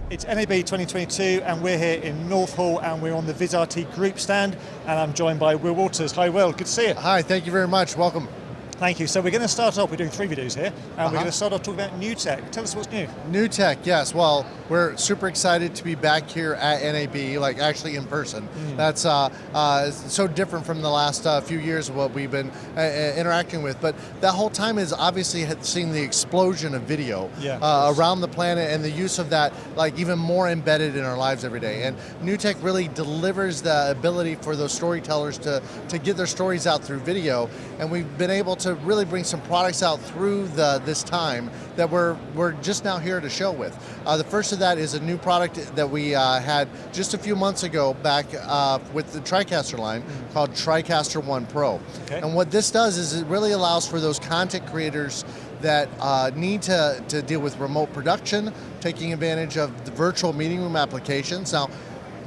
It's NAB 2022 and we're here in North Hall and we're on the VisRT group stand and I'm joined by Will Walters. Hi Will, good to see you. Hi, thank you very much, welcome. Thank you. So we're going to start off, we're doing 3 videos here, and we're going to start off talking about Newtek. Tell us what's new. Newtek, yes. Well, we're super excited to be back here at NAB, like actually in person. That's so different from the last few years of what we've been interacting with. But that whole time is obviously had seen the explosion of video around the planet and the use of that like even more embedded in our lives every day. And Newtek really delivers the ability for those storytellers to get their stories out through video. And we've been able to really bring some products out through this time that we're just now here to show with. The first of that is a new product that we had just a few months ago back with the Tricaster line called Tricaster One Pro. Okay. And what this does is it really allows for those content creators that need to deal with remote production, taking advantage of the virtual meeting room applications. Now,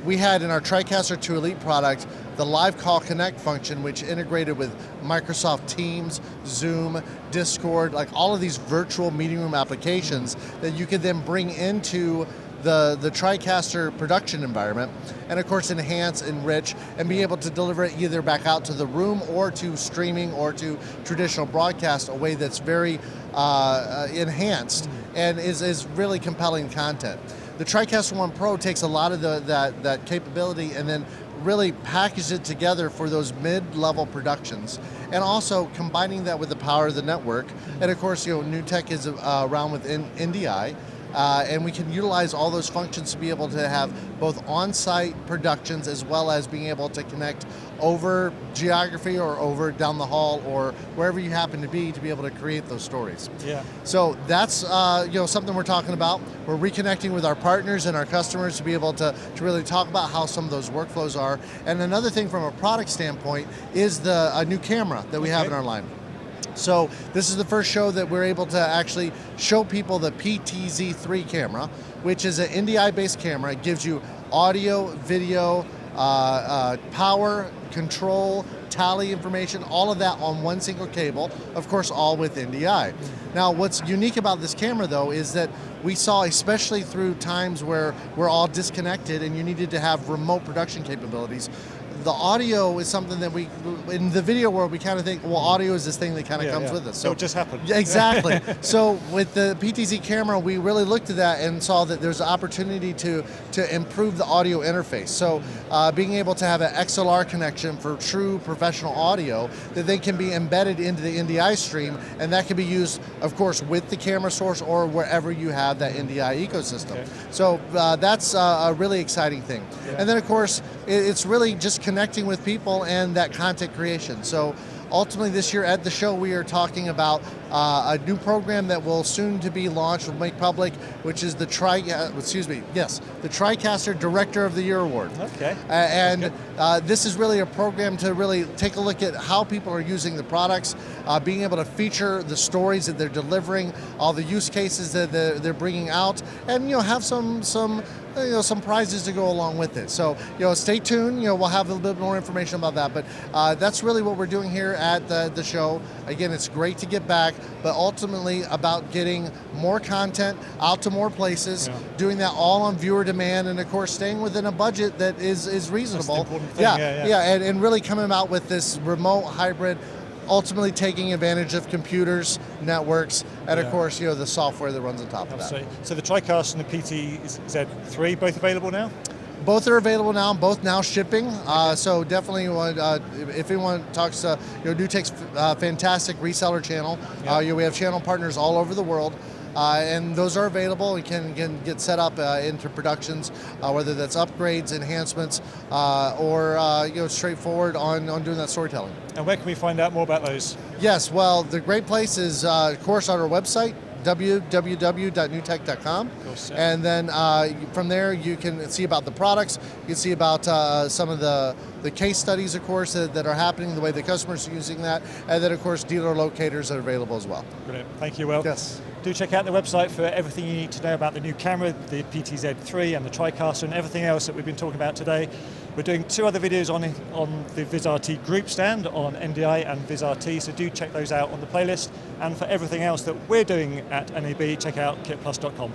we had in our Tricaster 2 Elite product the Live Call Connect function, which integrated with Microsoft Teams, Zoom, Discord, like all of these virtual meeting room applications that you could then bring into the Tricaster production environment, and of course enhance, enrich, and be able to deliver it either back out to the room or to streaming or to traditional broadcast, a way that's very enhanced and is really compelling content. The Tricaster One Pro takes a lot of that capability and then really package it together for those mid-level productions, and also combining that with the power of the network. And of course, Newtek is around with NDI, and we can utilize all those functions to be able to have both on-site productions as well as being able to connect over geography or over down the hall or wherever you happen to be able to create those stories. Yeah. So that's something we're talking about. We're reconnecting with our partners and our customers to be able to really talk about how some of those workflows are. And another thing from a product standpoint is a new camera that we have in our line. So this is the first show that we're able to actually show people the PTZ3 camera, which is an NDI-based camera. It gives you audio, video, power, control, tally information, all of that on one single cable, of course all with NDI. Now what's unique about this camera though is that we saw, especially through times where we're all disconnected and you needed to have remote production capabilities, the audio is something that in the video world, we kind of think, well, audio is this thing that kind of comes with us. So it just happened. Exactly. So with the PTZ camera, we really looked at that and saw that there's an opportunity to improve the audio interface. So being able to have an XLR connection for true professional audio that then can be embedded into the NDI stream, and that can be used, of course, with the camera source or wherever you have that NDI ecosystem. Okay. So that's a really exciting thing. Yeah. And then, of course, it's really just connecting with people and that content creation. So ultimately this year at the show we are talking about a new program that will soon to be launched, will make public, which is the Tricaster Director of the Year Award. Okay. And this is really a program to really take a look at how people are using the products, being able to feature the stories that they're delivering, all the use cases that they're bringing out, and have some prizes to go along with it. So stay tuned. We'll have a little bit more information about that. But that's really what we're doing here at the show. Again, it's great to get back, but ultimately about getting more content out to more places, doing that all on viewer demand, and of course staying within a budget that is reasonable. That's the important thing. And really coming out with this remote hybrid, ultimately taking advantage of computers, networks, and of course, the software that runs on top of that. So the Tricaster and the PTZ3 both available now? Both are available now, both now shipping. So definitely, if anyone talks to Newtek's fantastic reseller channel, we have channel partners all over the world. And those are available and can get set up into productions, whether that's upgrades, enhancements, or straightforward on doing that storytelling. And where can we find out more about those? Yes, well, the great place is, of course, on our website, www.newtek.com, and then from there you can see about the products, you can see about some of the case studies, of course, that are happening, the way the customers are using that, and then of course dealer locators are available as well. Brilliant, thank you, Will. Yes. Do check out the website for everything you need to know about the new camera, the PTZ3 and the Tricaster and everything else that we've been talking about today. We're doing 2 other videos on the VisRT group stand on NDI and VisRT, so do check those out on the playlist. And for everything else that we're doing at NAB, check out kitplus.com.